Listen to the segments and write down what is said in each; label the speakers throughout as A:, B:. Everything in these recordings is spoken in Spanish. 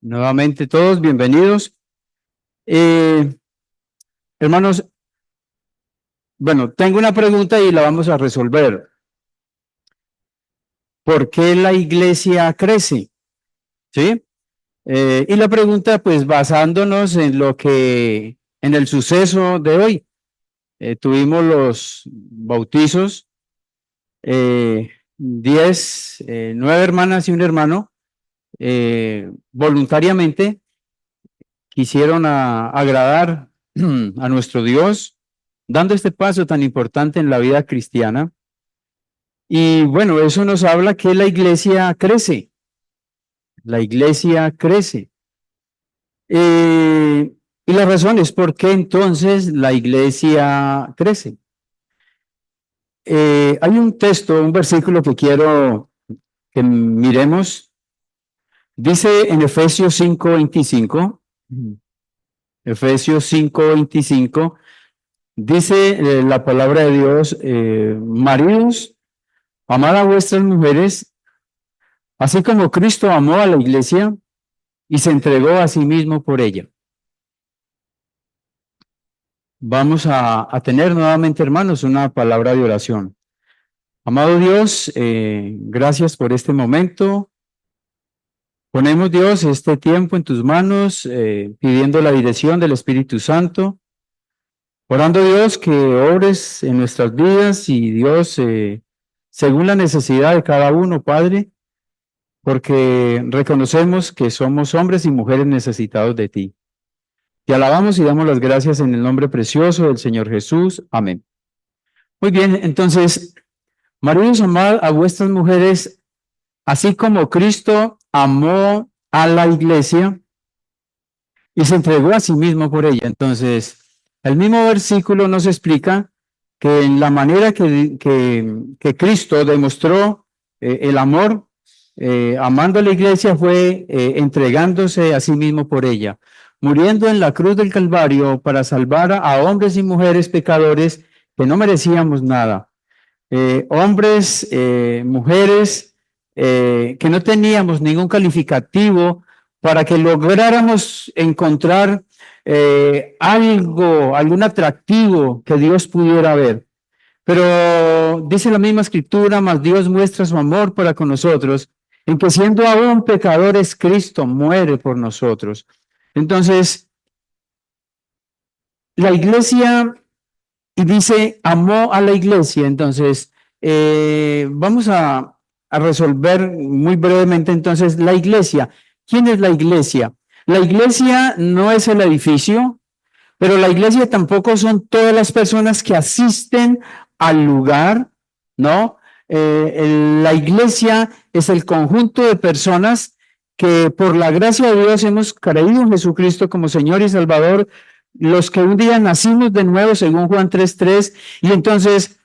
A: Nuevamente todos bienvenidos. Eh, Hermanos, bueno, tengo una pregunta y la vamos a resolver. ¿Por qué la iglesia crece? ¿Sí? Y la pregunta, pues basándonos en el suceso de hoy. Tuvimos los bautizos, 9 hermanas y un hermano, voluntariamente quisieron agradar a nuestro Dios, dando este paso tan importante en la vida cristiana. Y bueno, eso nos habla que la iglesia crece, la iglesia crece. Y la razón es por qué entonces la iglesia crece. Hay un texto, un versículo que quiero que miremos. Dice en Efesios 5:25, Efesios 5:25, dice la palabra de Dios, maridos, amad a vuestras mujeres, así como Cristo amó a la iglesia y se entregó a sí mismo por ella. Vamos a tener nuevamente, hermanos, una palabra de oración. Amado Dios, gracias por este momento. Ponemos, Dios, este tiempo en tus manos, pidiendo la dirección del Espíritu Santo, orando, Dios, que obres en nuestras vidas y, Dios, según la necesidad de cada uno, Padre, porque reconocemos que somos hombres y mujeres necesitados de ti. Te alabamos y damos las gracias en el nombre precioso del Señor Jesús. Amén. Muy bien, entonces, maridos, amad a vuestras mujeres, así como Cristo amó a la iglesia y se entregó a sí mismo por ella. Entonces, el mismo versículo nos explica que en la manera que Cristo demostró el amor, amando a la iglesia, fue entregándose a sí mismo por ella, muriendo en la cruz del Calvario para salvar a hombres y mujeres pecadores que no merecíamos nada. Hombres, mujeres, que no teníamos ningún calificativo para que lográramos encontrar algún atractivo que Dios pudiera ver. Pero dice la misma escritura, mas Dios muestra su amor para con nosotros, en que siendo aún pecadores, Cristo muere por nosotros. Entonces, la iglesia, y dice, amó a la iglesia. Entonces, vamos a resolver muy brevemente entonces la iglesia. ¿Quién es la iglesia? La iglesia no es el edificio, pero la iglesia tampoco son todas las personas que asisten al lugar, ¿no? La iglesia es el conjunto de personas que por la gracia de Dios hemos creído en Jesucristo como Señor y Salvador, los que un día nacimos de nuevo, según Juan 3:3, y entonces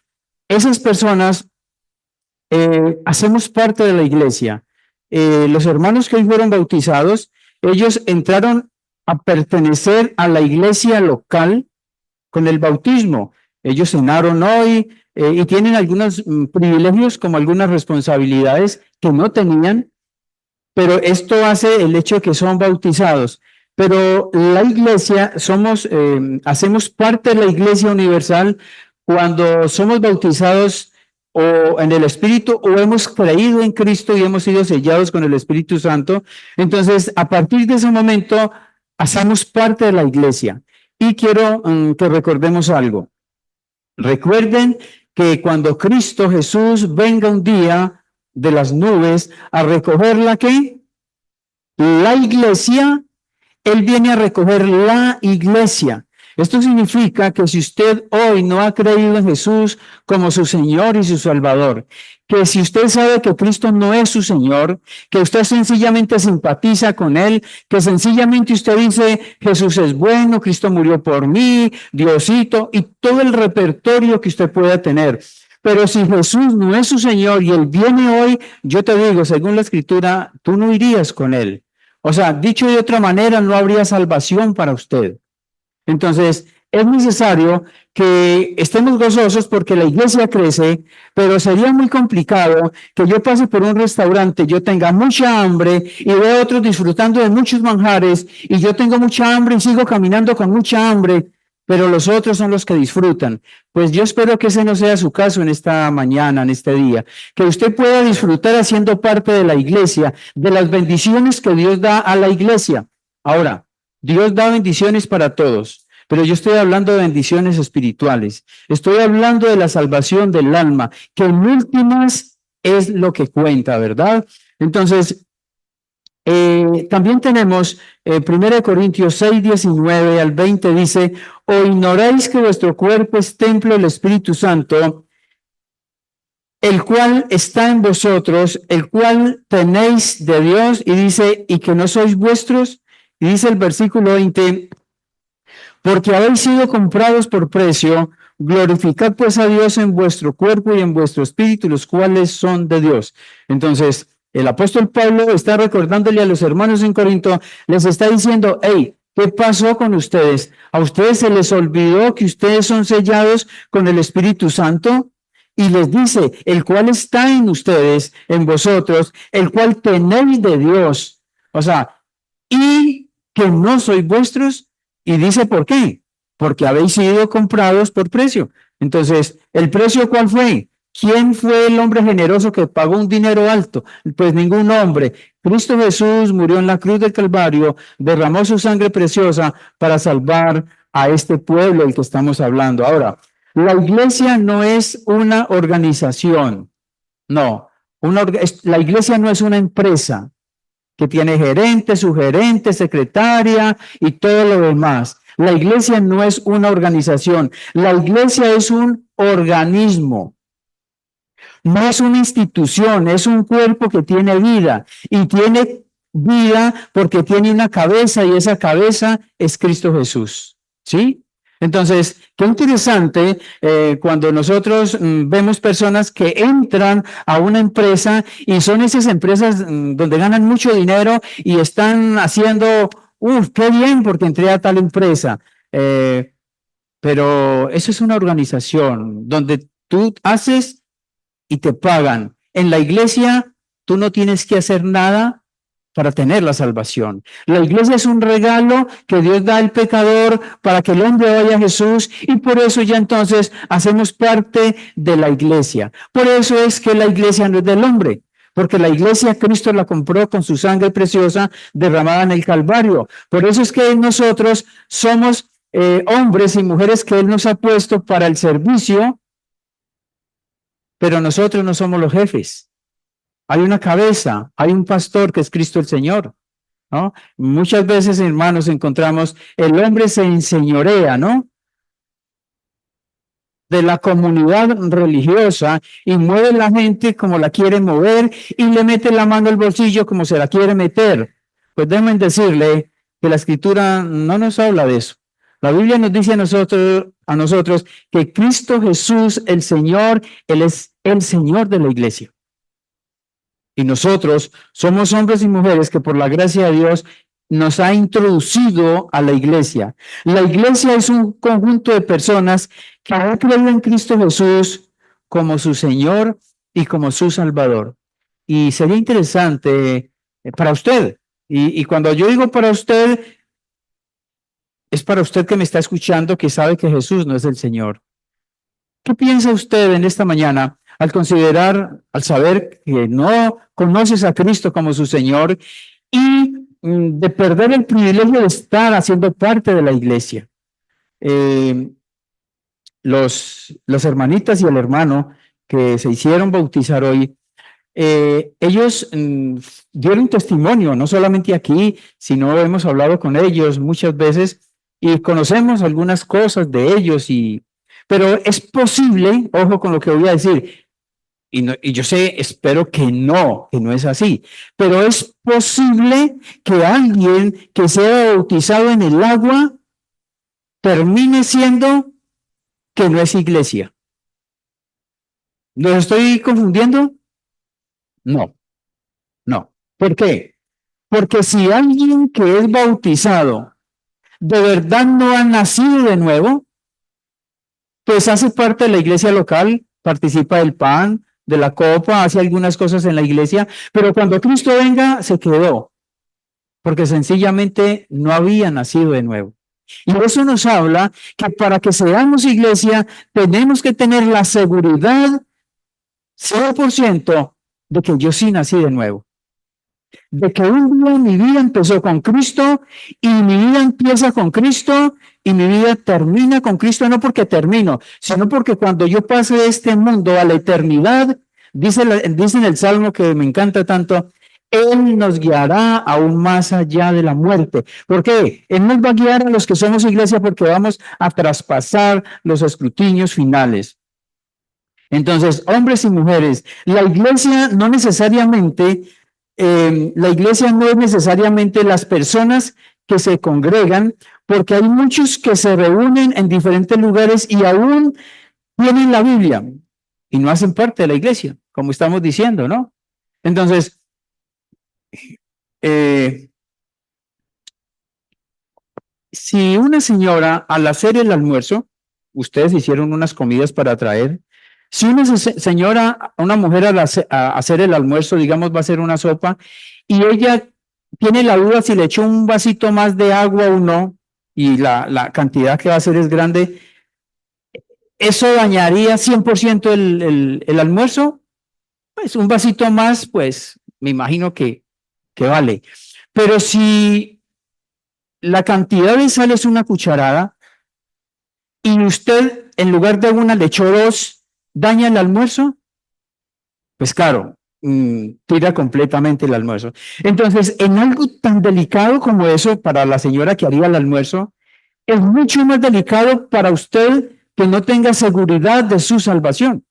A: esas personas hacemos parte de la iglesia. Los hermanos que hoy fueron bautizados, ellos entraron a pertenecer a la iglesia local con el bautismo. Ellos cenaron hoy y tienen algunos privilegios como algunas responsabilidades que no tenían, pero esto hace el hecho de que son bautizados. Pero la iglesia hacemos parte de la iglesia universal cuando somos bautizados o en el Espíritu o hemos creído en Cristo y hemos sido sellados con el Espíritu Santo. Entonces, a partir de ese momento, hacemos parte de la iglesia. Y quiero que recordemos algo. Recuerden que cuando Cristo Jesús venga un día de las nubes a recoger la iglesia, Él viene a recoger la iglesia. Esto significa que si usted hoy no ha creído en Jesús como su Señor y su Salvador, que si usted sabe que Cristo no es su Señor, que usted sencillamente simpatiza con Él, que sencillamente usted dice, Jesús es bueno, Cristo murió por mí, Diosito, y todo el repertorio que usted pueda tener. Pero si Jesús no es su Señor y Él viene hoy, yo te digo, según la Escritura, tú no irías con Él. O sea, dicho de otra manera, no habría salvación para usted. Entonces, es necesario que estemos gozosos porque la iglesia crece, pero sería muy complicado que yo pase por un restaurante, yo tenga mucha hambre y veo a otros disfrutando de muchos manjares y yo tengo mucha hambre y sigo caminando con mucha hambre, pero los otros son los que disfrutan. Pues yo espero que ese no sea su caso en esta mañana, en este día, que usted pueda disfrutar haciendo parte de la iglesia, de las bendiciones que Dios da a la iglesia. Ahora, Dios da bendiciones para todos. Pero yo estoy hablando de bendiciones espirituales. Estoy hablando de la salvación del alma, que en últimas es lo que cuenta, ¿verdad? Entonces, también tenemos 1 Corintios 6, 19 al 20, dice, ¿o ignoráis que vuestro cuerpo es templo del Espíritu Santo, el cual está en vosotros, el cual tenéis de Dios? Y dice, y que no sois vuestros. Y dice el versículo 20, porque habéis sido comprados por precio, glorificad pues a Dios en vuestro cuerpo y en vuestro espíritu, los cuales son de Dios. Entonces, el apóstol Pablo está recordándole a los hermanos en Corinto, les está diciendo, hey, ¿qué pasó con ustedes? ¿A ustedes se les olvidó que ustedes son sellados con el Espíritu Santo? Y les dice, el cual está en ustedes, en vosotros, el cual tenéis de Dios. O sea, y que no sois vuestros. Y dice, ¿por qué? Porque habéis sido comprados por precio. Entonces, ¿el precio cuál fue? ¿Quién fue el hombre generoso que pagó un dinero alto? Pues ningún hombre. Cristo Jesús murió en la cruz del Calvario, derramó su sangre preciosa para salvar a este pueblo del que estamos hablando. Ahora, la iglesia no es una organización, no. La iglesia no es una empresa que tiene gerente, subgerente, secretaria y todo lo demás. La iglesia no es una organización, la iglesia es un organismo, no es una institución, es un cuerpo que tiene vida y tiene vida porque tiene una cabeza y esa cabeza es Cristo Jesús. ¿Sí? Entonces, qué interesante cuando nosotros vemos personas que entran a una empresa y son esas empresas donde ganan mucho dinero y están haciendo, qué bien porque entré a tal empresa. Pero eso es una organización donde tú haces y te pagan. En la iglesia, tú no tienes que hacer nada para tener la salvación. La iglesia es un regalo que Dios da al pecador para que el hombre vaya a Jesús y por eso ya entonces hacemos parte de la iglesia. Por eso es que la iglesia no es del hombre, porque la iglesia Cristo la compró con su sangre preciosa derramada en el Calvario. Por eso es que nosotros somos hombres y mujeres que Él nos ha puesto para el servicio, pero nosotros no somos los jefes. Hay una cabeza, hay un pastor que es Cristo el Señor, ¿no? Muchas veces, hermanos, encontramos el hombre se enseñorea, ¿no? De la comunidad religiosa y mueve la gente como la quiere mover y le mete la mano al bolsillo como se la quiere meter. Pues déjenme decirle que la escritura no nos habla de eso. La Biblia nos dice a nosotros que Cristo Jesús, el Señor, Él es el Señor de la iglesia. Y nosotros somos hombres y mujeres que por la gracia de Dios nos ha introducido a la iglesia. La iglesia es un conjunto de personas que han creído en Cristo Jesús como su Señor y como su Salvador. Y sería interesante para usted. Y cuando yo digo para usted, es para usted que me está escuchando, que sabe que Jesús no es el Señor. ¿Qué piensa usted en esta mañana al considerar, al saber que no conoces a Cristo como su Señor y de perder el privilegio de estar haciendo parte de la iglesia? Los hermanitas y el hermano que se hicieron bautizar hoy, ellos dieron testimonio, no solamente aquí, sino hemos hablado con ellos muchas veces y conocemos algunas cosas de ellos, pero es posible, ojo con lo que voy a decir, y yo sé, espero que no es así, pero es posible que alguien que sea bautizado en el agua termine siendo que no es iglesia. ¿Los estoy confundiendo? No, no. ¿Por qué? Porque si alguien que es bautizado de verdad no ha nacido de nuevo, pues hace parte de la iglesia local, participa del pan, de la copa, hace algunas cosas en la iglesia, pero cuando Cristo venga se quedó, porque sencillamente no había nacido de nuevo. Y eso nos habla que para que seamos iglesia tenemos que tener la seguridad 100% de que yo sí nací de nuevo. De que un día mi vida empezó con Cristo y mi vida empieza con Cristo y mi vida termina con Cristo, no porque termino, sino porque cuando yo pase de este mundo a la eternidad, dice en el Salmo que me encanta tanto, Él nos guiará aún más allá de la muerte. ¿Por qué? Él nos va a guiar a los que somos iglesia porque vamos a traspasar los escrutinios finales. Entonces, hombres y mujeres, la iglesia no necesariamente, la iglesia no es necesariamente las personas que se congregan, porque hay muchos que se reúnen en diferentes lugares y aún tienen la Biblia y no hacen parte de la iglesia, como estamos diciendo, ¿no? Entonces, si una señora al hacer el almuerzo, ustedes hicieron unas comidas para traer, si una señora, una mujer al hacer el almuerzo, digamos, va a hacer una sopa, y ella tiene la duda si le echó un vasito más de agua o no, y la cantidad que va a hacer es grande, ¿eso dañaría 100% el almuerzo? Pues un vasito más, pues me imagino que vale. Pero si la cantidad de sal es una cucharada y usted en lugar de una le echó dos, ¿daña el almuerzo? Pues claro, tira completamente el almuerzo. Entonces, en algo tan delicado como eso, para la señora que haría el almuerzo, es mucho más delicado para usted que no tenga seguridad de su salvación.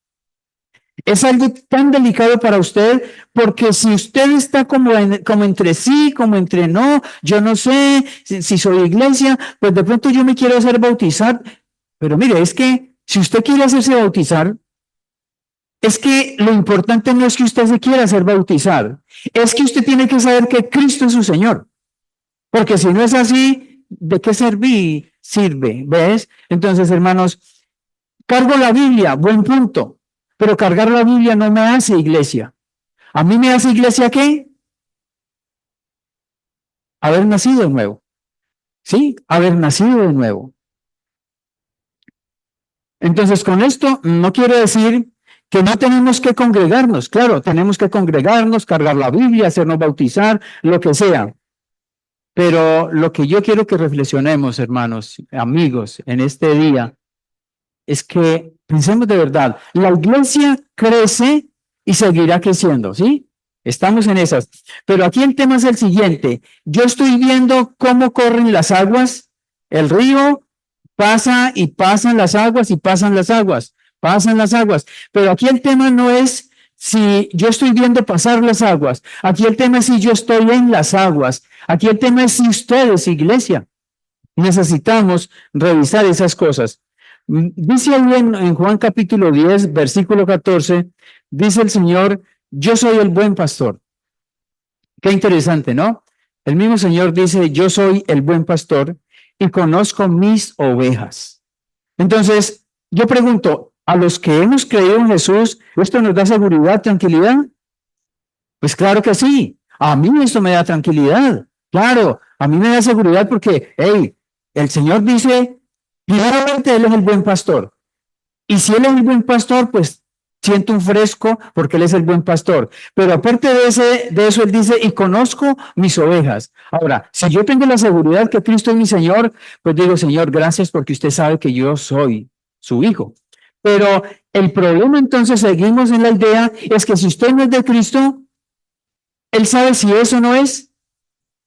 A: Es algo tan delicado para usted porque si usted está como entre sí, como entre no, yo no sé si soy iglesia, pues de pronto yo me quiero hacer bautizar. Pero mire, es que si usted quiere hacerse bautizar, es que lo importante no es que usted se quiera hacer bautizar, es que usted tiene que saber que Cristo es su Señor. Porque si no es así, ¿de qué sirve? ¿Ves? Entonces, hermanos, cargo la Biblia, buen punto. Pero cargar la Biblia no me hace iglesia. ¿A mí me hace iglesia qué? Haber nacido de nuevo. ¿Sí? Haber nacido de nuevo. Entonces, con esto no quiero decir que no tenemos que congregarnos. Claro, tenemos que congregarnos, cargar la Biblia, hacernos bautizar, lo que sea. Pero lo que yo quiero que reflexionemos, hermanos, amigos, en este día, es que pensemos de verdad, la iglesia crece y seguirá creciendo, ¿sí? Estamos en esas. Pero aquí el tema es el siguiente. Yo estoy viendo cómo corren las aguas, el río pasa y pasan las aguas y pasan las aguas, pasan las aguas. Pero aquí el tema no es si yo estoy viendo pasar las aguas. Aquí el tema es si yo estoy en las aguas. Aquí el tema es si ustedes, iglesia. Necesitamos revisar esas cosas. Dice ahí en Juan capítulo 10, versículo 14, dice el Señor, yo soy el buen pastor. Qué interesante, ¿no? El mismo Señor dice, yo soy el buen pastor y conozco mis ovejas. Entonces, yo pregunto, a los que hemos creído en Jesús, ¿esto nos da seguridad, tranquilidad? Pues claro que sí. A mí esto me da tranquilidad. Claro, a mí me da seguridad porque, hey, el Señor dice, primeramente Él es el buen pastor. Y si Él es el buen pastor, pues siento un fresco porque Él es el buen pastor. Pero aparte de eso, Él dice, y conozco mis ovejas. Ahora, si yo tengo la seguridad que Cristo es mi Señor, pues digo, Señor, gracias porque usted sabe que yo soy su hijo. Pero el problema entonces, seguimos en la idea, es que si usted no es de Cristo, Él sabe si eso no es,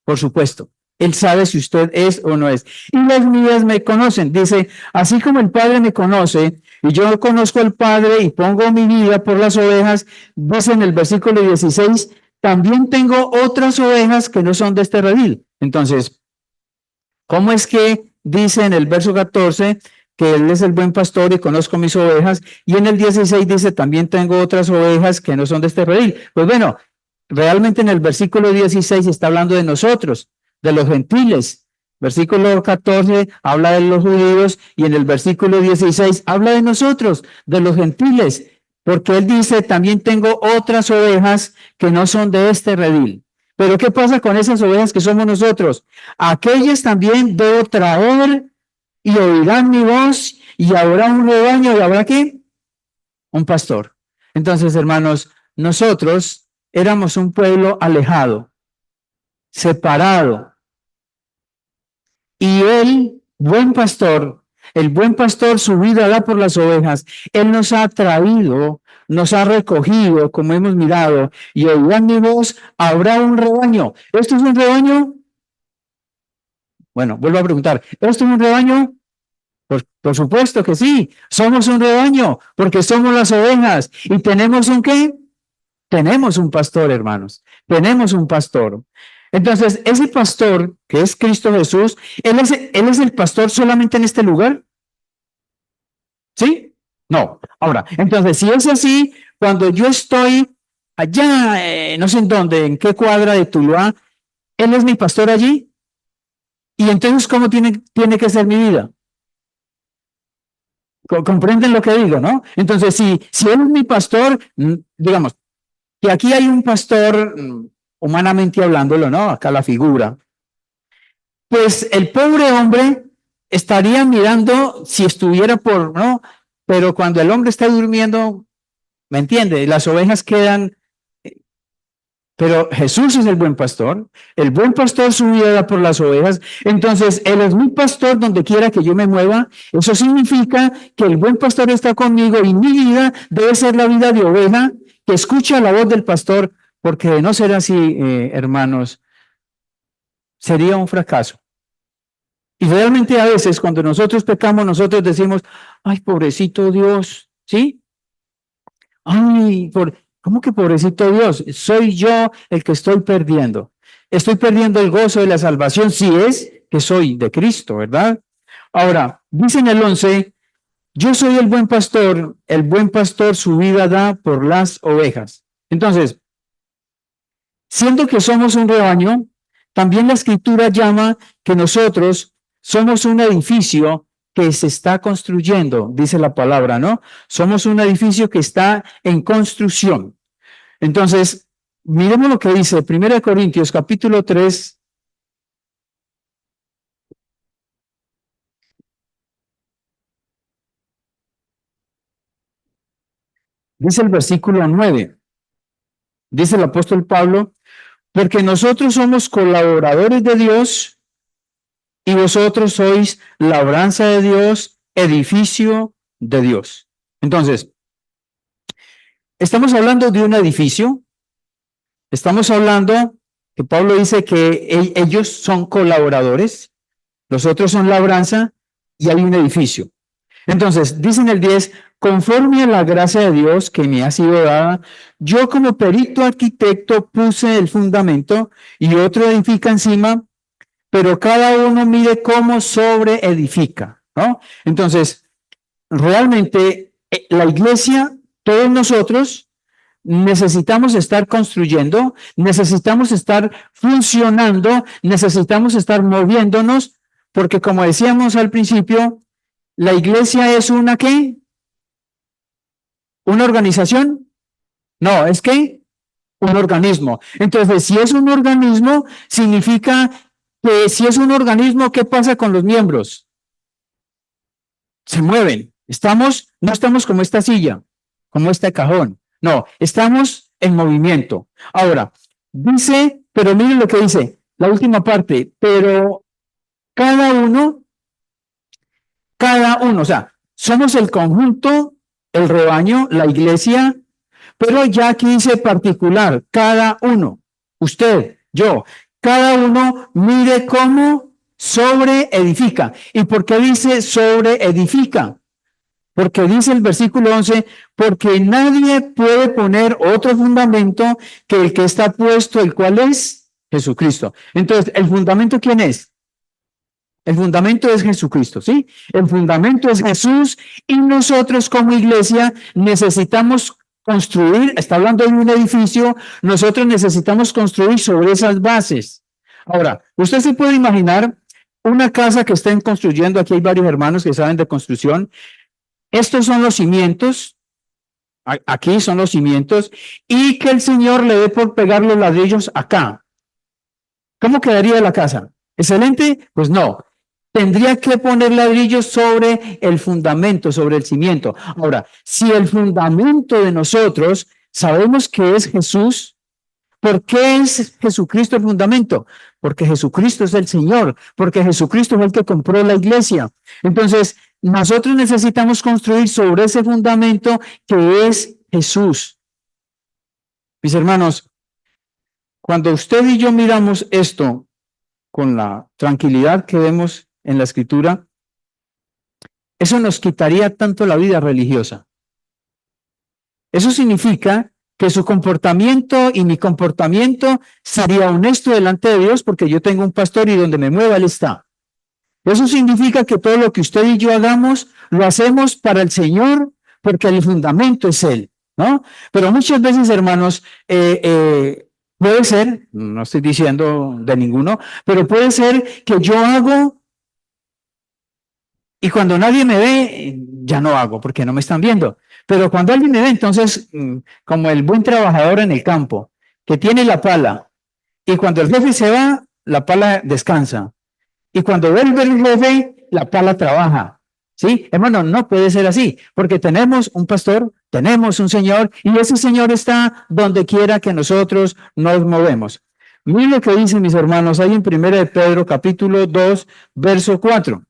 A: por supuesto. Él sabe si usted es o no es. Y las mías me conocen. Dice, así como el Padre me conoce y yo conozco al Padre y pongo mi vida por las ovejas, dice en el versículo 16, también tengo otras ovejas que no son de este redil. Entonces, ¿cómo es que dice en el verso 14 que Él es el buen pastor y conozco mis ovejas? Y en el 16 dice, también tengo otras ovejas que no son de este redil. Pues bueno, realmente en el versículo 16 está hablando de nosotros, de los gentiles, Versículo 14 habla de los judíos y en el versículo 16 habla de nosotros, de los gentiles, porque él dice, también tengo otras ovejas que no son de este redil. Pero ¿qué pasa con esas ovejas que somos nosotros? Aquellas también debo traer y oirán mi voz y habrá un rebaño y habrá ¿qué? Un pastor. Entonces, hermanos, nosotros éramos un pueblo alejado, separado, y el buen pastor su vida da por las ovejas. Él nos ha traído, nos ha recogido, como hemos mirado, y oirán mi voz, habrá un rebaño. ¿Esto es un rebaño? Bueno, vuelvo a preguntar, ¿esto es un rebaño? Por supuesto que sí, somos un rebaño, porque somos las ovejas. ¿Y tenemos un qué? Tenemos un pastor, hermanos, tenemos un pastor. Entonces, ese pastor, que es Cristo Jesús, él es el pastor solamente en este lugar? ¿Sí? No. Ahora, entonces, si es así, cuando yo estoy allá, no sé en dónde, en qué cuadra de Tuluá, él es mi pastor allí. Y entonces, ¿cómo tiene que ser mi vida? ¿Comprenden lo que digo, no? Entonces, si él es mi pastor, digamos, que aquí hay un pastor, humanamente hablándolo, ¿no? Acá la figura. Pues el pobre hombre estaría mirando si estuviera por, ¿no? Pero cuando el hombre está durmiendo, ¿me entiende? Las ovejas quedan, pero Jesús es el buen pastor su vida da por las ovejas, entonces Él es mi pastor donde quiera que yo me mueva, eso significa que el buen pastor está conmigo y mi vida debe ser la vida de oveja que escucha la voz del pastor, porque de no ser así, hermanos, sería un fracaso. Y realmente a veces cuando nosotros pecamos, nosotros decimos, ay, pobrecito Dios, ¿sí? Ay, ¿cómo que pobrecito Dios? Soy yo el que estoy perdiendo. Estoy perdiendo el gozo de la salvación si es que soy de Cristo, ¿verdad? Ahora, dice en el 11, yo soy el buen pastor su vida da por las ovejas. Entonces, siendo que somos un rebaño, también la escritura llama que nosotros somos un edificio que se está construyendo, dice la palabra, ¿no? Somos un edificio que está en construcción. Entonces, miremos lo que dice 1 Corintios capítulo 3, dice el versículo 9, dice el apóstol Pablo, porque nosotros somos colaboradores de Dios y vosotros sois labranza de Dios, edificio de Dios. Entonces, estamos hablando de un edificio, estamos hablando que Pablo dice que ellos son colaboradores, los otros son labranza y hay un edificio. Entonces, dice en el 10, conforme a la gracia de Dios que me ha sido dada, yo como perito arquitecto puse el fundamento y otro edifica encima, pero cada uno mire cómo sobre edifica, ¿no? Entonces, realmente la iglesia, todos nosotros necesitamos estar construyendo, necesitamos estar funcionando, necesitamos estar moviéndonos, porque como decíamos al principio, la iglesia es una ¿qué? ¿Una organización? No, es que un organismo. Entonces, si es un organismo, significa que si es un organismo, ¿qué pasa con los miembros? Se mueven. No estamos como esta silla, como este cajón. No, estamos en movimiento. Ahora, dice, pero miren lo que dice, la última parte, pero cada uno, o sea, somos el conjunto, el rebaño, la iglesia, pero ya aquí dice particular, cada uno, usted, yo, cada uno mire cómo sobre edifica. ¿Y por qué dice sobre edifica? Porque dice el versículo 11, porque nadie puede poner otro fundamento que el que está puesto, el cual es Jesucristo. Entonces, ¿el fundamento quién es? El fundamento es Jesucristo, ¿sí? El fundamento es Jesús y nosotros como iglesia necesitamos construir, está hablando de un edificio, nosotros necesitamos construir sobre esas bases. Ahora, usted se puede imaginar una casa que estén construyendo, aquí hay varios hermanos que saben de construcción, estos son los cimientos, aquí son los cimientos, y que el Señor le dé por pegar los ladrillos acá. ¿Cómo quedaría la casa? ¿Excelente? Pues no. Tendría que poner ladrillos sobre el fundamento, sobre el cimiento. Ahora, si el fundamento de nosotros sabemos que es Jesús, ¿por qué es Jesucristo el fundamento? Porque Jesucristo es el Señor, porque Jesucristo es el que compró la iglesia. Entonces, nosotros necesitamos construir sobre ese fundamento que es Jesús. Mis hermanos, cuando usted y yo miramos esto con la tranquilidad que vemos en la Escritura, eso nos quitaría tanto la vida religiosa. Eso significa que su comportamiento y mi comportamiento sería honesto delante de Dios porque yo tengo un pastor y donde me mueva Él está. Eso significa que todo lo que usted y yo hagamos, lo hacemos para el Señor porque el fundamento es Él, ¿no? Pero muchas veces, hermanos, puede ser, no estoy diciendo de ninguno, pero puede ser que yo hago y cuando nadie me ve, ya no hago porque no me están viendo. Pero cuando alguien me ve, entonces, como el buen trabajador en el campo, que tiene la pala, y cuando el jefe se va, la pala descansa. Y cuando vuelve el jefe, la pala trabaja. ¿Sí? Hermano, no puede ser así, porque tenemos un pastor, tenemos un Señor, y ese Señor está donde quiera que nosotros nos movemos. Miren lo que dicen mis hermanos, ahí en 1 de Pedro, capítulo 2, verso 4.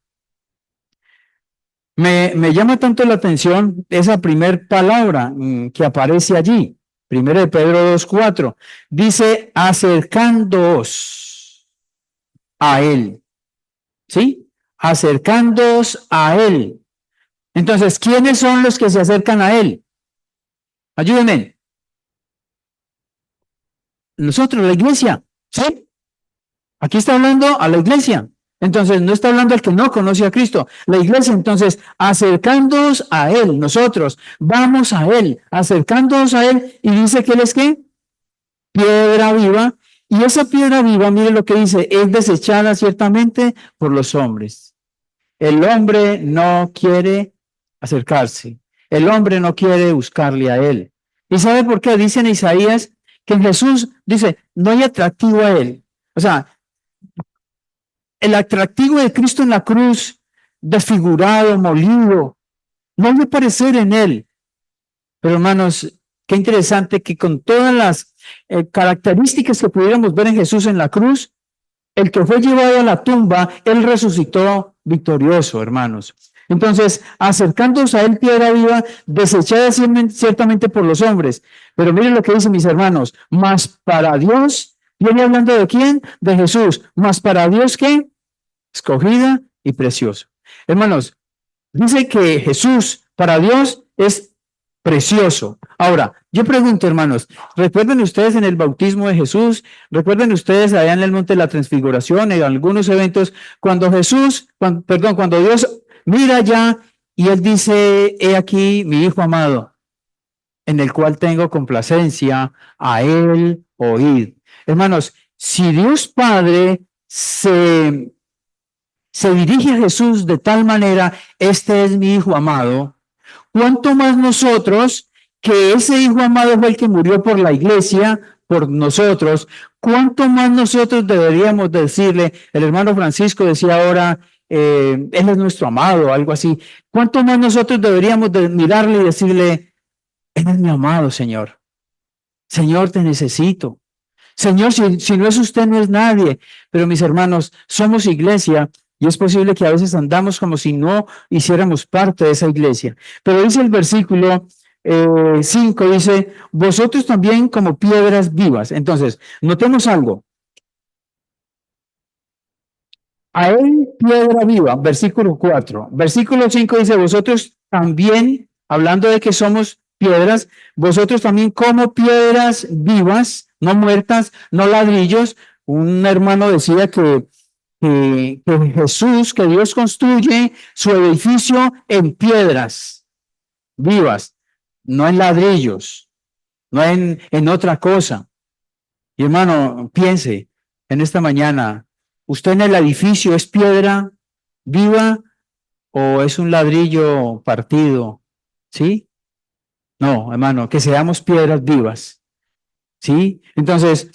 A: Me llama tanto la atención esa primer palabra que aparece allí. 1 de Pedro 2:4. Dice, acercándoos a Él. ¿Sí? Acercándoos a Él. Entonces, ¿quiénes son los que se acercan a Él? Ayúdenme. Nosotros, la iglesia. ¿Sí? Aquí está hablando a la iglesia. Entonces, no está hablando al que no conoce a Cristo. La iglesia, entonces, acercándonos a Él, nosotros vamos a Él, acercándonos a Él, y dice que Él es ¿qué? Piedra viva. Y esa piedra viva, mire lo que dice, es desechada ciertamente por los hombres. El hombre no quiere acercarse. El hombre no quiere buscarle a Él. ¿Y sabe por qué? Dice en Isaías que Jesús dice, no hay atractivo a Él. O sea, el atractivo de Cristo en la cruz, desfigurado, molido, no hay parecer en Él. Pero hermanos, qué interesante que con todas las características que pudiéramos ver en Jesús en la cruz, el que fue llevado a la tumba, Él resucitó victorioso, hermanos. Entonces, acercándose a Él, piedra viva, desechada ciertamente por los hombres. Pero miren lo que dicen mis hermanos, más para Dios, viene hablando de quién? De Jesús. Más para Dios, ¿qué? Escogida y precioso. Hermanos, dice que Jesús para Dios es precioso. Ahora, yo pregunto, hermanos, ¿recuerden ustedes en el bautismo de Jesús? ¿Recuerden ustedes allá en el monte de la transfiguración, en algunos eventos, cuando cuando Dios mira allá y Él dice, he aquí mi Hijo amado, en el cual tengo complacencia, a Él oíd. Hermanos, si Dios Padre se dirige a Jesús de tal manera, este es mi Hijo amado, ¿cuánto más nosotros, que ese Hijo amado fue el que murió por la iglesia, por nosotros, cuánto más nosotros deberíamos decirle? El hermano Francisco decía ahora, Él es nuestro amado, algo así. ¿Cuánto más nosotros deberíamos de mirarle y decirle, Él es mi amado, Señor? Señor, te necesito. Señor, si no es usted, no es nadie. Pero mis hermanos, somos iglesia y es posible que a veces andamos como si no hiciéramos parte de esa iglesia. Pero dice el versículo 5, dice, vosotros también como piedras vivas. Entonces, notemos algo. A Él, piedra viva, versículo 4. Versículo 5 dice, vosotros también, hablando de que somos piedras, vosotros también como piedras vivas, no muertas, no ladrillos. Un hermano decía que Jesús, que Dios construye su edificio en piedras vivas, no en ladrillos, no en otra cosa. Y hermano, piense en esta mañana, ¿Usted en el edificio es piedra viva o es un ladrillo partido? ¿Sí? No, hermano, que seamos piedras vivas. ¿Sí? Entonces,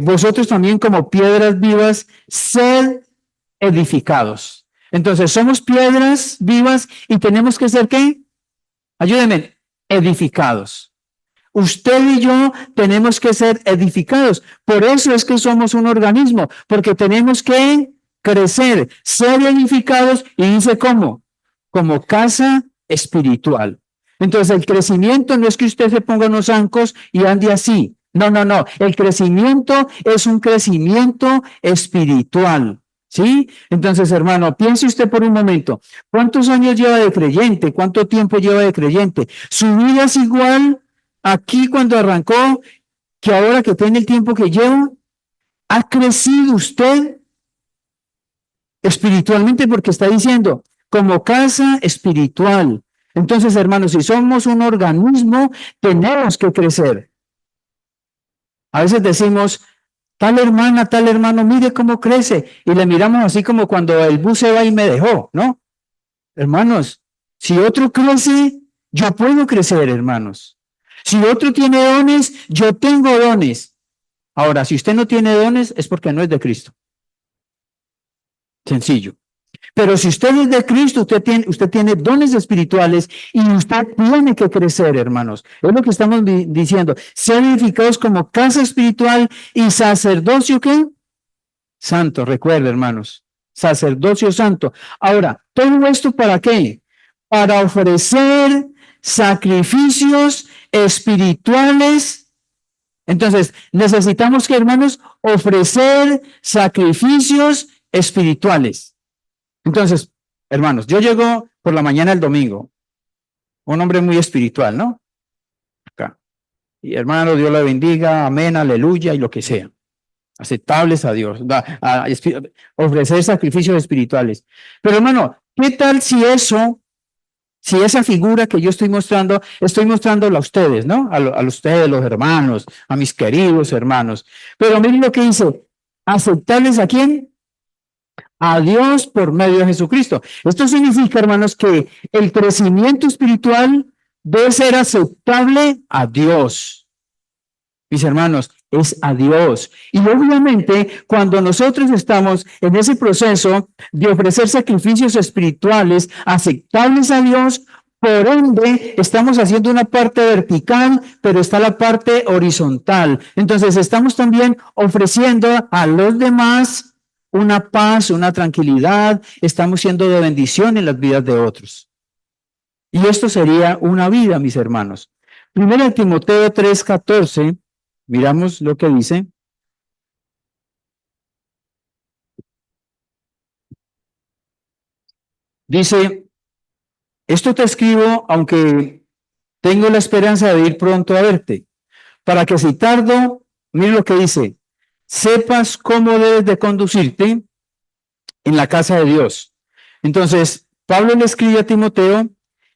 A: vosotros también como piedras vivas, sed edificados. Entonces, somos piedras vivas y tenemos que ser, ¿qué? Ayúdenme, edificados. Usted y yo tenemos que ser edificados. Por eso es que somos un organismo, porque tenemos que crecer, ser edificados y dice cómo, como casa espiritual. Entonces el crecimiento no es que usted se ponga unos zancos y ande así. No, no, no. El crecimiento es un crecimiento espiritual. ¿Sí? Entonces, hermano, piense usted por un momento, ¿cuántos años lleva de creyente? ¿Cuánto tiempo lleva de creyente? ¿Su vida es igual aquí cuando arrancó que ahora que tiene el tiempo que lleva? ¿Ha crecido usted espiritualmente? Porque está diciendo, como casa espiritual. Entonces, hermanos, si somos un organismo, tenemos que crecer. A veces decimos, tal hermana, tal hermano, mire cómo crece. Y le miramos así como cuando el bus se va y me dejó, ¿no? Hermanos, si otro crece, yo puedo crecer, hermanos. Si otro tiene dones, yo tengo dones. Ahora, si usted no tiene dones, es porque no es de Cristo. Sencillo. Pero si usted es de Cristo, usted tiene dones espirituales y usted tiene que crecer, hermanos. Es lo que estamos diciendo. Ser edificados como casa espiritual y sacerdocio, ¿qué? Santo, recuerda, hermanos. Sacerdocio santo. Ahora, ¿todo esto para qué? Para ofrecer sacrificios espirituales. Entonces, necesitamos que, hermanos, ofrecer sacrificios espirituales. Entonces, hermanos, yo llego por la mañana el domingo, un hombre muy espiritual, ¿no? Acá. Y hermano, Dios le bendiga, amén, aleluya, y lo que sea. Aceptables a Dios, ofrecer sacrificios espirituales. Pero hermano, ¿qué tal si esa figura que yo estoy mostrándola a ustedes, ¿no? A ustedes, los hermanos, a mis queridos hermanos. Pero miren lo que dice, ¿aceptables a quién? A Dios por medio de Jesucristo. Esto significa, hermanos, que el crecimiento espiritual debe ser aceptable a Dios. Mis hermanos, es a Dios. Y obviamente, cuando nosotros estamos en ese proceso de ofrecer sacrificios espirituales aceptables a Dios, por ende, estamos haciendo una parte vertical, pero está la parte horizontal. Entonces, estamos también ofreciendo a los demás una paz, una tranquilidad, estamos siendo de bendición en las vidas de otros. Y esto sería una vida, mis hermanos. Primero Timoteo 3:14, miramos lo que dice. Dice, esto te escribo, aunque tengo la esperanza de ir pronto a verte, para que si tardo, mire lo que dice, sepas cómo debes de conducirte en la casa de Dios. Entonces, Pablo le escribe a Timoteo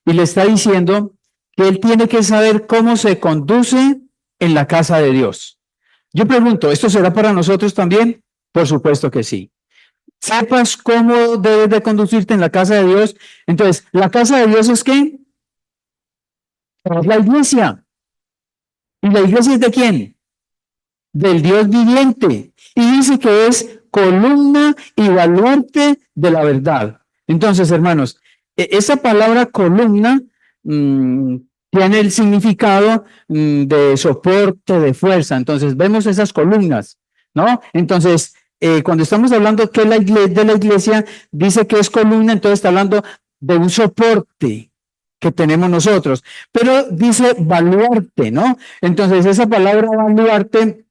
A: y le está diciendo que él tiene que saber cómo se conduce en la casa de Dios. Yo pregunto, ¿esto será para nosotros también? Por supuesto que sí. Sepas cómo debes de conducirte en la casa de Dios. Entonces, ¿la casa de Dios es qué? Es la iglesia. ¿Y la iglesia es de quién? Del Dios viviente. Y dice que es columna y baluarte de la verdad. Entonces, hermanos, esa palabra columna tiene el significado de soporte, de fuerza. Entonces, vemos esas columnas, ¿no? Entonces, cuando estamos hablando que de la iglesia, dice que es columna, entonces está hablando de un soporte que tenemos nosotros. Pero dice baluarte, ¿no? Entonces, esa palabra baluarte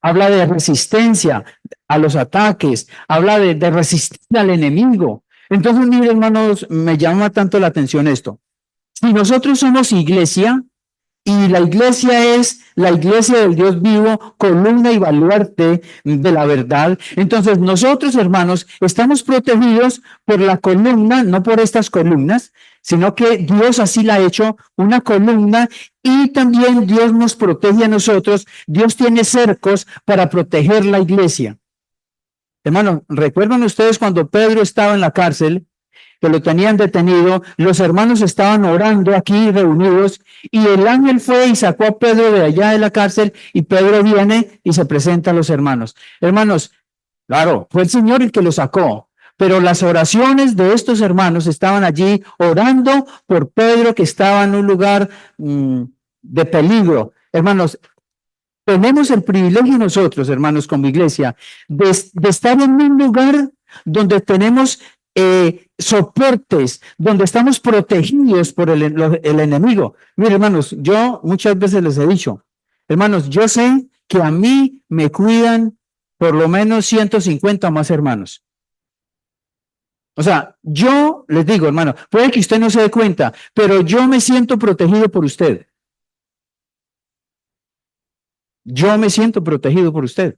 A: habla de resistencia a los ataques, habla de resistir al enemigo. Entonces, miren, hermanos, me llama tanto la atención esto. Si nosotros somos iglesia y la iglesia es la iglesia del Dios vivo, columna y baluarte de la verdad, entonces nosotros, hermanos, estamos protegidos por la columna, no por estas columnas, sino que Dios así la ha hecho, una columna, y también Dios nos protege a nosotros. Dios tiene cercos para proteger la iglesia. Hermano, ¿recuerdan ustedes cuando Pedro estaba en la cárcel, que lo tenían detenido? Los hermanos estaban orando aquí reunidos y el ángel fue y sacó a Pedro de allá de la cárcel y Pedro viene y se presenta a los hermanos. Hermanos, claro, fue el Señor el que lo sacó, pero las oraciones de estos hermanos estaban allí orando por Pedro que estaba en un lugar de peligro. Hermanos, tenemos el privilegio nosotros, hermanos, como iglesia, de estar en un lugar donde tenemos soportes, donde estamos protegidos por el enemigo. Mire, hermanos, yo muchas veces les he dicho, hermanos, yo sé que a mí me cuidan por lo menos 150 más hermanos. O sea, yo les digo, hermano, puede que usted no se dé cuenta, pero yo me siento protegido por usted. Yo me siento protegido por usted.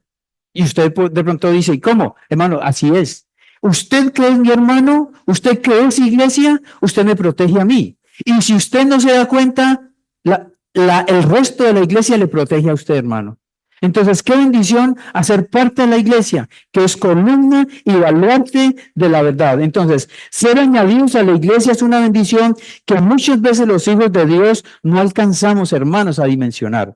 A: Y usted de pronto dice, ¿y cómo? Hermano, así es. Usted que es mi hermano, usted que es iglesia, usted me protege a mí. Y si usted no se da cuenta, el resto de la iglesia le protege a usted, hermano. Entonces, qué bendición hacer parte de la iglesia, que es columna y baluarte de la verdad. Entonces, ser añadidos a la iglesia es una bendición que muchas veces los hijos de Dios no alcanzamos, hermanos, a dimensionar.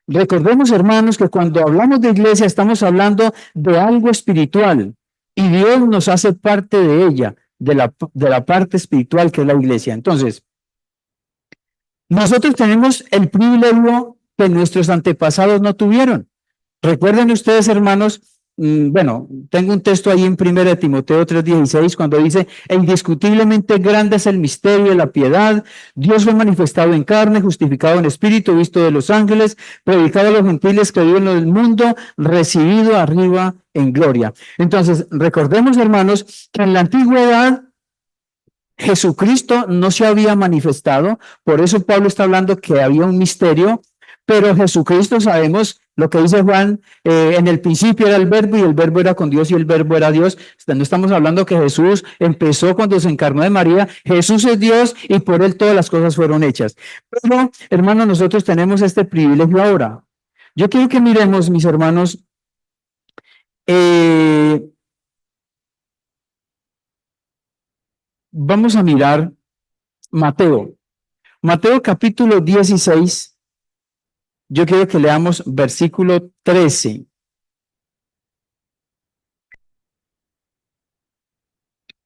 A: Recordemos, hermanos, que cuando hablamos de iglesia estamos hablando de algo espiritual y Dios nos hace parte de ella, de la parte espiritual que es la iglesia. Entonces, nosotros tenemos el privilegio que nuestros antepasados no tuvieron. Recuerden ustedes, hermanos, bueno, tengo un texto ahí en 1 Timoteo 3:16 cuando dice, e indiscutiblemente grande es el misterio de la piedad, Dios fue manifestado en carne, justificado en espíritu, visto de los ángeles, predicado a los gentiles, creído en el mundo, recibido arriba en gloria. Entonces, recordemos, hermanos, que en la antigüedad Jesucristo no se había manifestado, por eso Pablo está hablando que había un misterio, pero Jesucristo sabemos lo que dice Juan, en el principio era el verbo y el verbo era con Dios y el verbo era Dios. No estamos hablando que Jesús empezó cuando se encarnó de María, Jesús es Dios y por él todas las cosas fueron hechas. Pero, hermanos, nosotros tenemos este privilegio ahora. Yo quiero que miremos, mis hermanos, vamos a mirar Mateo. Mateo capítulo 16. Yo quiero que leamos versículo 13.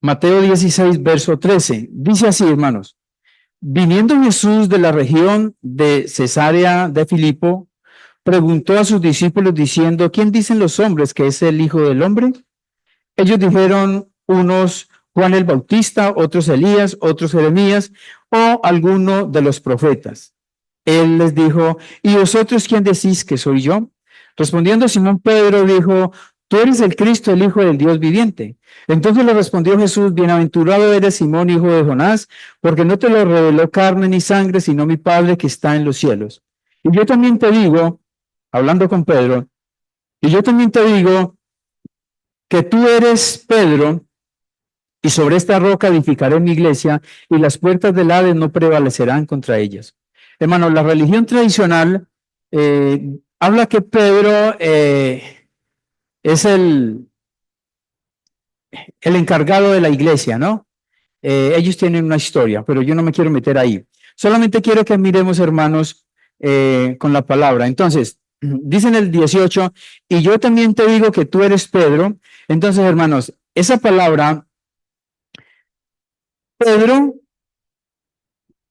A: Mateo 16, verso 13. Dice así, hermanos. Viniendo Jesús de la región de Cesarea de Filipo, preguntó a sus discípulos diciendo, ¿quién dicen los hombres que es el Hijo del Hombre? Ellos dijeron, unos Juan el Bautista, otros Elías, otros Jeremías o alguno de los profetas. Él les dijo, ¿y vosotros quién decís que soy yo? Respondiendo Simón Pedro dijo, tú eres el Cristo, el Hijo del Dios viviente. Entonces le respondió Jesús, bienaventurado eres Simón, hijo de Jonás, porque no te lo reveló carne ni sangre, sino mi Padre que está en los cielos. Y yo también te digo, hablando con Pedro, y yo también te digo que tú eres Pedro, y sobre esta roca edificaré mi iglesia, y las puertas del Hades no prevalecerán contra ellas. Hermano, la religión tradicional habla que Pedro es el encargado de la iglesia, ¿no? Ellos tienen una historia, pero yo no me quiero meter ahí. Solamente quiero que miremos, hermanos, con la palabra. Entonces, dice en el 18, y yo también te digo que tú eres Pedro. Entonces, hermanos, esa palabra, Pedro,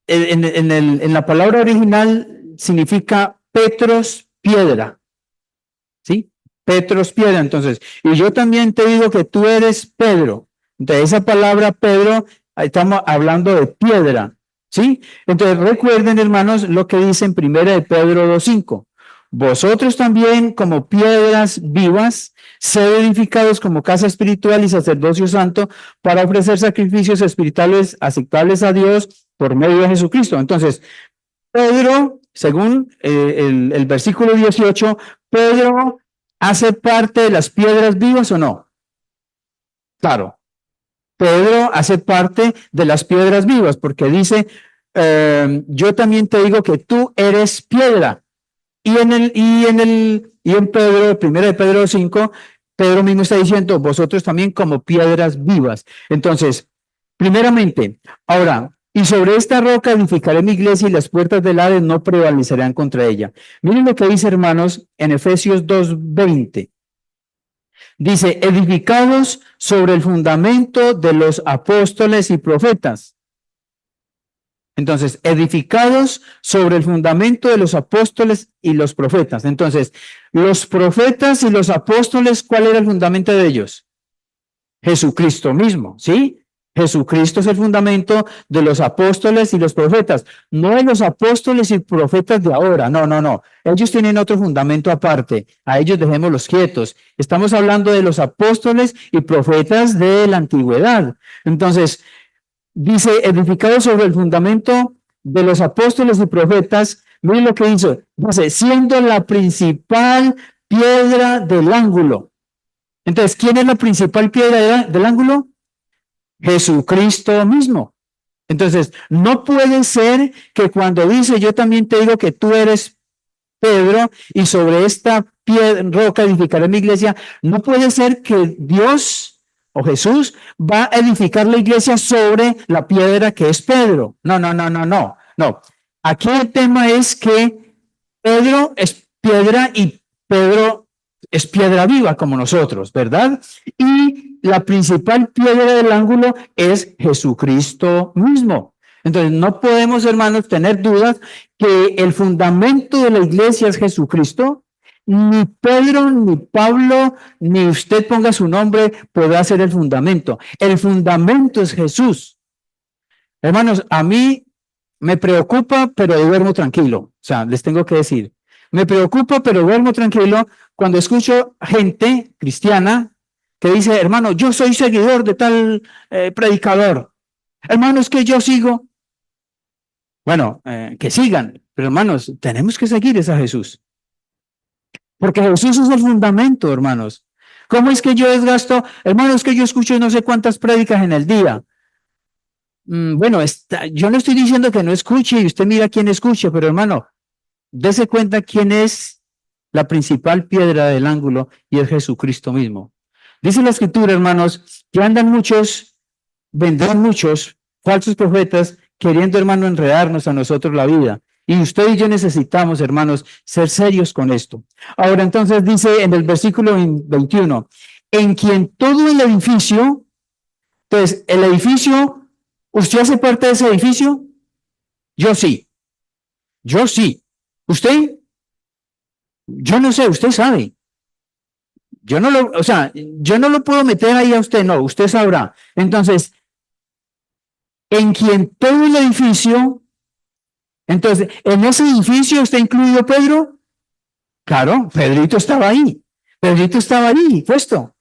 A: en la palabra original significa Petros, piedra, ¿sí? Petros, piedra. Entonces, y yo también te digo que tú eres Pedro. De esa palabra Pedro, estamos hablando de piedra, ¿sí? Entonces, recuerden, hermanos, lo que dice en 1 de Pedro 2:5. Vosotros también, como piedras vivas, sed edificados como casa espiritual y sacerdocio santo para ofrecer sacrificios espirituales aceptables a Dios por medio de Jesucristo. Entonces, Pedro, según el versículo 18, Pedro hace parte de las piedras vivas o no. Claro, Pedro hace parte de las piedras vivas porque dice, yo también te digo que tú eres piedra. Y en Pedro, 1 de Pedro 5, Pedro mismo está diciendo, vosotros también como piedras vivas. Entonces, primeramente, ahora, y sobre esta roca edificaré mi iglesia y las puertas del Hades no prevalecerán contra ella. Miren lo que dice, hermanos, en Efesios 2:20. Dice, edificados sobre el fundamento de los apóstoles y profetas. Entonces, edificados sobre el fundamento de los apóstoles y los profetas. Entonces, los profetas y los apóstoles, ¿cuál era el fundamento de ellos? Jesucristo mismo, ¿sí? Jesucristo es el fundamento de los apóstoles y los profetas, no de los apóstoles y profetas de ahora, no, no, no. Ellos tienen otro fundamento aparte, a ellos dejémoslos quietos. Estamos hablando de los apóstoles y profetas de la antigüedad. Entonces, dice, edificado sobre el fundamento de los apóstoles y profetas, miren lo que hizo, dice, siendo la principal piedra del ángulo. Entonces, ¿quién es la principal piedra del ángulo? Jesucristo mismo. Entonces, no puede ser que cuando dice, yo también te digo que tú eres Pedro y sobre esta roca edificaré mi iglesia, no puede ser que Dios o Jesús va a edificar la iglesia sobre la piedra que es Pedro. No, no, no, no, no, no. Aquí el tema es que Pedro es piedra y Pedro es piedra viva como nosotros, ¿verdad? Y la principal piedra del ángulo es Jesucristo mismo. Entonces, no podemos, hermanos, tener dudas que el fundamento de la iglesia es Jesucristo. Ni Pedro, ni Pablo, ni usted ponga su nombre, podrá ser el fundamento. El fundamento es Jesús. Hermanos, a mí me preocupa, pero duermo tranquilo. O sea, les tengo que decir, me preocupa, pero duermo tranquilo cuando escucho gente cristiana que dice, hermano, yo soy seguidor de tal predicador. Hermano, es que yo sigo. Bueno, que sigan, pero hermanos, tenemos que seguir a Jesús. Porque Jesús es el fundamento, hermanos. ¿Cómo es que yo desgasto? Hermanos, es que yo escucho no sé cuántas prédicas en el día. Bueno, yo no estoy diciendo que no escuche y usted mira quién escuche, pero hermano, dése cuenta quién es la principal piedra del ángulo y es Jesucristo mismo. Dice la escritura, hermanos, que andan muchos, vendrán muchos falsos profetas queriendo, hermano, enredarnos a nosotros la vida. Y usted y yo necesitamos, hermanos, ser serios con esto. Ahora, entonces dice en el versículo 21, en quien todo el edificio, entonces, el edificio, ¿usted hace parte de ese edificio? Yo sí. Yo sí. ¿Usted? Yo no sé, usted sabe. Yo no lo, o sea, yo no lo puedo meter ahí a usted, no, usted sabrá. Entonces, en quien todo el edificio, entonces, ¿en ese edificio está incluido Pedro? Claro, Pedrito estaba ahí. Pedrito estaba ahí, puesto.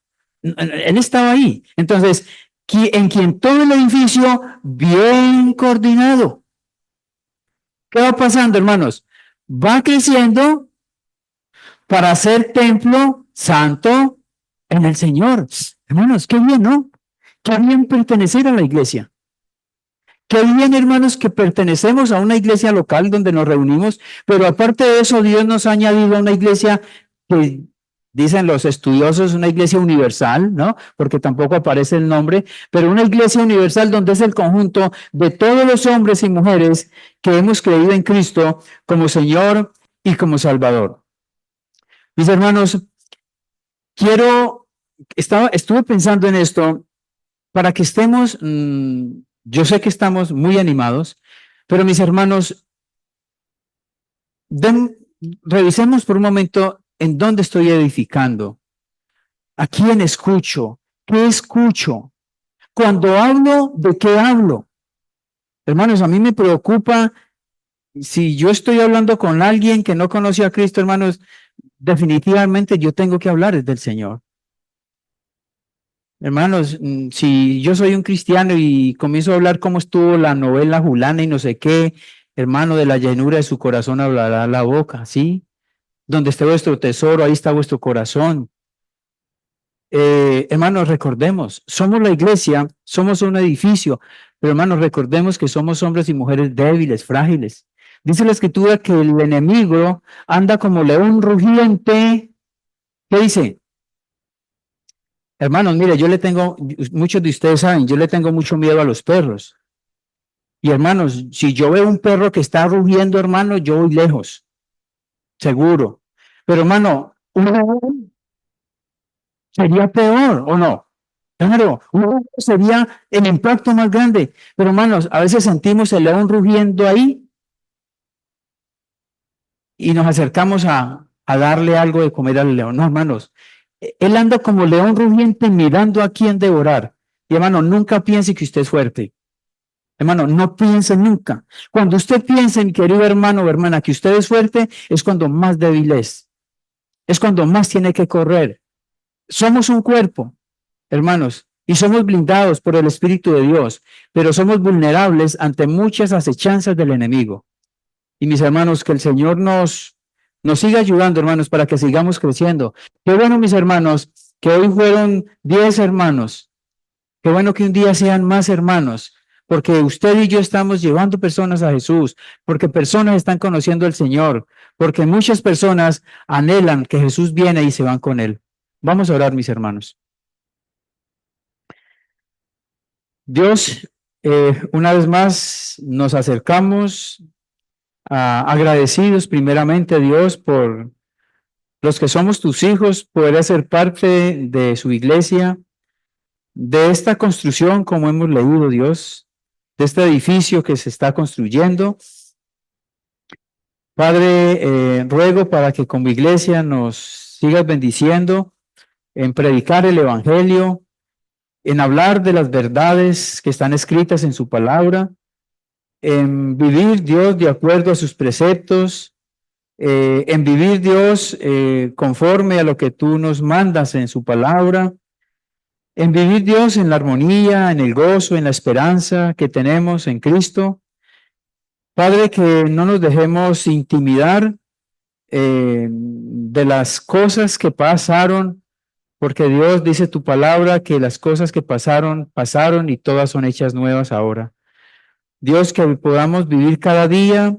A: Él estaba ahí. Entonces, en quien todo el edificio bien coordinado. ¿Qué va pasando, hermanos? Va creciendo para ser templo santo en el Señor. Hermanos, qué bien, ¿no? Qué bien pertenecer a la iglesia. Qué bien, hermanos, que pertenecemos a una iglesia local donde nos reunimos, pero aparte de eso, Dios nos ha añadido a una iglesia que dicen los estudiosos, una iglesia universal, ¿no? Porque tampoco aparece el nombre, pero una iglesia universal donde es el conjunto de todos los hombres y mujeres que hemos creído en Cristo como Señor y como Salvador. Mis hermanos, estuve pensando en esto para que estemos, yo sé que estamos muy animados, pero mis hermanos, revisemos por un momento en dónde estoy edificando, a quién escucho, qué escucho, cuando hablo, ¿de qué hablo? Hermanos, a mí me preocupa si yo estoy hablando con alguien que no conoce a Cristo, hermanos, definitivamente yo tengo que hablar del Señor. Hermanos, si yo soy un cristiano y comienzo a hablar cómo estuvo la novela Julana y no sé qué, hermano, de la llenura de su corazón hablará la boca, ¿sí? Donde esté vuestro tesoro, ahí está vuestro corazón. Hermanos, recordemos, somos la iglesia, somos un edificio, pero hermanos, recordemos que somos hombres y mujeres débiles, frágiles. Dice la escritura que el enemigo anda como león rugiente. ¿Qué dice? Hermanos, mire, yo le tengo, muchos de ustedes saben, yo le tengo mucho miedo a los perros. Y hermanos, si yo veo un perro que está rugiendo, hermano, yo voy lejos, seguro. Pero hermano, sería peor, ¿o no? Claro, sería el impacto más grande. Pero hermanos, a veces sentimos el león rugiendo ahí y nos acercamos a darle algo de comer al león. No, hermanos, él anda como león rugiente mirando a quién devorar. Y hermano, nunca piense que usted es fuerte. Hermano, no piense nunca. Cuando usted piense, mi querido hermano o hermana, que usted es fuerte, es cuando más débil es. Es cuando más tiene que correr. Somos un cuerpo, hermanos, y somos blindados por el Espíritu de Dios, pero somos vulnerables ante muchas acechanzas del enemigo. Y mis hermanos, que el Señor nos siga ayudando, hermanos, para que sigamos creciendo. Qué bueno, mis hermanos, que hoy fueron 10 hermanos. Qué bueno que un día sean más hermanos, porque usted y yo estamos llevando personas a Jesús, porque personas están conociendo al Señor, porque muchas personas anhelan que Jesús viene y se van con Él. Vamos a orar, mis hermanos. Dios, una vez más nos acercamos agradecidos primeramente, Dios, por los que somos tus hijos, poder hacer parte de su iglesia, de esta construcción, como hemos leído, Dios, de este edificio que se está construyendo. Padre, ruego para que como iglesia nos sigas bendiciendo en predicar el Evangelio, en hablar de las verdades que están escritas en su palabra, en vivir, Dios, de acuerdo a sus preceptos, en vivir, Dios, conforme a lo que tú nos mandas en su palabra, en vivir, Dios, en la armonía, en el gozo, en la esperanza que tenemos en Cristo. Padre, que no nos dejemos intimidar de las cosas que pasaron, porque Dios dice tu palabra que las cosas que pasaron, pasaron y todas son hechas nuevas ahora. Dios, que podamos vivir cada día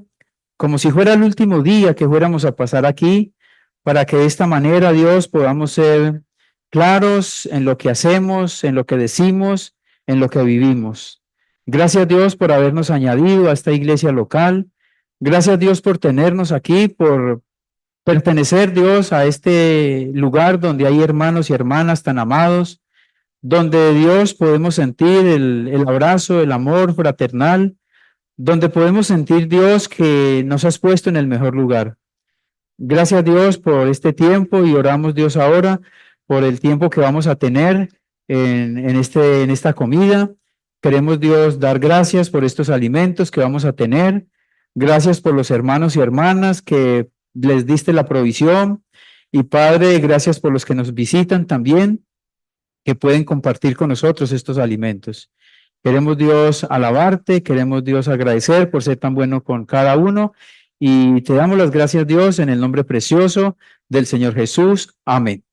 A: como si fuera el último día que fuéramos a pasar aquí, para que de esta manera, Dios, podamos ser claros en lo que hacemos, en lo que decimos, en lo que vivimos. Gracias, Dios, por habernos añadido a esta iglesia local. Gracias, Dios, por tenernos aquí, por pertenecer, Dios, a este lugar donde hay hermanos y hermanas tan amados, donde, Dios, podemos sentir el abrazo, el amor fraternal, donde podemos sentir, Dios, que nos has puesto en el mejor lugar. Gracias, Dios, por este tiempo y oramos, Dios, ahora por el tiempo que vamos a tener en esta comida. Queremos, Dios, dar gracias por estos alimentos que vamos a tener. Gracias por los hermanos y hermanas que les diste la provisión. Y Padre, gracias por los que nos visitan también, que pueden compartir con nosotros estos alimentos. Queremos, Dios, alabarte, queremos, Dios, agradecer por ser tan bueno con cada uno y te damos las gracias, Dios, en el nombre precioso del Señor Jesús. Amén.